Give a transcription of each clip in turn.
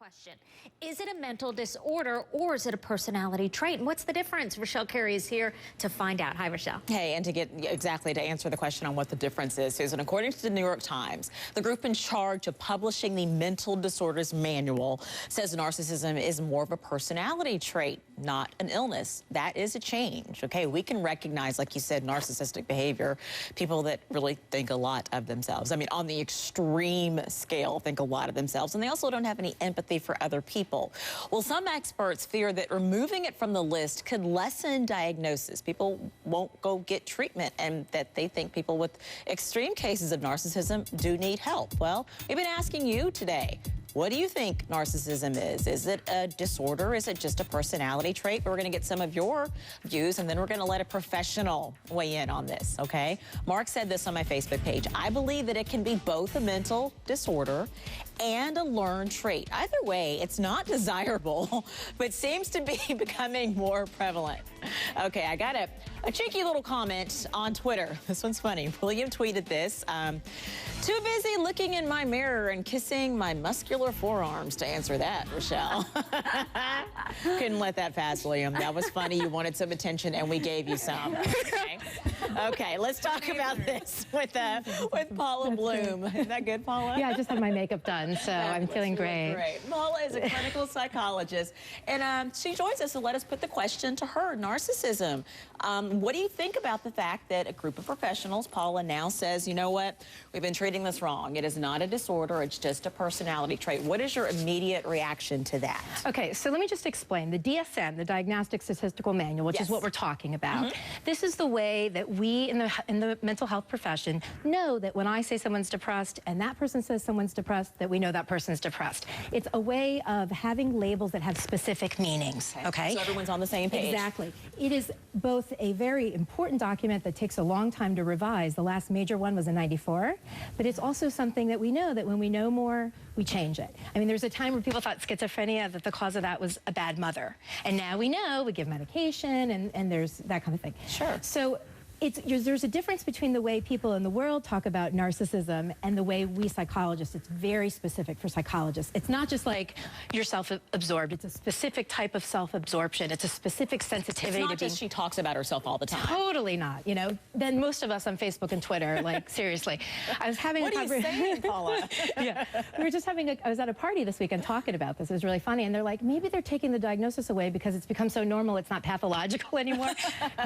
question. Is it a mental disorder or is it a personality trait? And what's the difference? Rochelle Carey is here to find out. Hi, Rochelle. Hey, and to answer the question on what the difference is, Susan, according to the New York Times, the group in charge of publishing the Mental Disorders Manual says narcissism is more of a personality trait, not an illness. That is a change, okay? We can recognize, like you said, narcissistic behavior, people that really think a lot of themselves. I mean, on the extreme scale, think a lot of themselves, and they also don't have any empathy for other people. Well, some experts fear that removing it from the list could lessen diagnosis. People won't go get treatment, and that they think people with extreme cases of narcissism do need help. Well, we've been asking you today, what do you think narcissism is? Is it a disorder? Is it just a personality trait? We're going to get some of your views, and then we're going to let a professional weigh in on this, okay? Mark said this on my Facebook page. I believe that it can be both a mental disorder and a learned trait. Either way, it's not desirable, but seems to be becoming more prevalent. Okay, I got a cheeky little comment on Twitter. This one's funny. William tweeted this. Too busy looking in my mirror and kissing my muscular forearms to answer that, Rochelle. Couldn't let that pass, William. That was funny. You wanted some attention, and we gave you some. Okay, okay, let's talk about this with Paula Bloom. Isn't that good, Paula? Yeah, I just had my makeup done, so I'm feeling great. Paula is a clinical psychologist, and she joins us to let us put the question to her, narcissism. What do you think about the fact that a group of professionals, Paula now says, you know what, we've been treating this wrong. It is not a disorder, it's just a personality trait. What is your immediate reaction to that? Okay, so let me just explain. The DSM, the Diagnostic Statistical Manual, which is what we're talking about, this is the way that we in the mental health profession know that when I say someone's depressed and that person says someone's depressed, that we know that person's depressed. It's a way of having labels that have specific meanings, okay? So everyone's on the same page. Exactly. It is both a very important document that takes a long time to revise. The last major one was in '94, but it's also something that we know that when we know more, we change it. I mean, there's a time where people thought schizophrenia, that the cause of that was a bad mother. And now we know, we give medication, and there's that kind of thing. Sure. So there's a difference between the way people in the world talk about narcissism and the way we psychologists. It's very specific for psychologists. It's not just like you're self-absorbed. It's a specific type of self-absorption. It's a specific sensitivity. It's not just she talks about herself all the time. Totally not. You know, then most of us on Facebook and Twitter, like, seriously. I was having what are you saying, Paula? Yeah. We were just having I was at a party this weekend talking about this. It was really funny. And they're like, maybe they're taking the diagnosis away because it's become so normal it's not pathological anymore.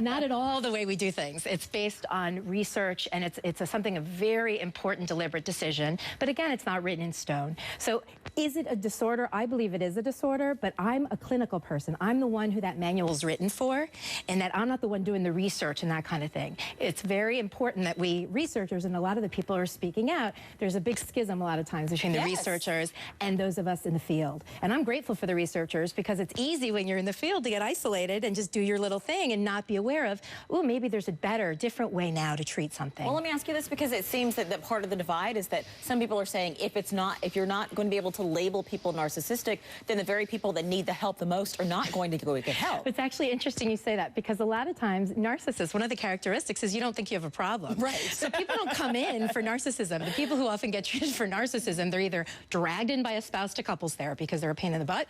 Not at all the way we do things. It's based on research, and it's something, a very important, deliberate decision. But again, it's not written in stone. So is it a disorder? I believe it is a disorder, but I'm a clinical person. I'm the one who that manual is written for, and that I'm not the one doing the research and that kind of thing. It's very important that we researchers, and a lot of the people who are speaking out, there's a big schism a lot of times between the researchers and those of us in the field. And I'm grateful for the researchers, because it's easy when you're in the field to get isolated and just do your little thing and not be aware of, oh, maybe there's a better, different way now to treat something. Well, let me ask you this, because it seems that part of the divide is that some people are saying if you're not going to be able to label people narcissistic, then the very people that need the help the most are not going to go get help. It's actually interesting you say that, because a lot of times narcissists, one of the characteristics is you don't think you have a problem. Right. So people don't come in for narcissism. The people who often get treated for narcissism, they're either dragged in by a spouse to couples therapy because they're a pain in the butt,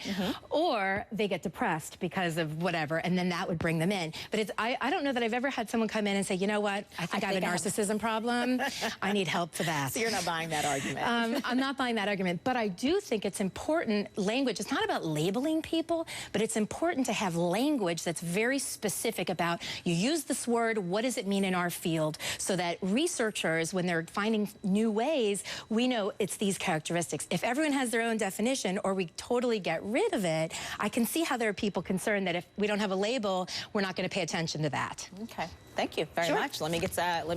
or they get depressed because of whatever, and then that would bring them in. But I don't know that I've ever had someone come in and say, you know what, I think I have a narcissism problem. I need help for that. So you're not buying that argument. I'm not buying that argument, but I do think it's important language. It's not about labeling people, but it's important to have language that's very specific about, you use this word, what does it mean in our field, so that researchers, when they're finding new ways, we know it's these characteristics. If everyone has their own definition, or we totally get rid of it, I can see how there are people concerned that if we don't have a label, we're not going to pay attention to that. Okay. Thank you very much. Let me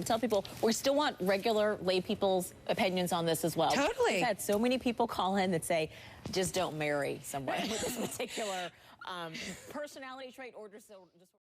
tell people, we still want regular lay people's opinions on this as well. Totally. We've had so many people call in that say, just don't marry someone with this particular personality trait or just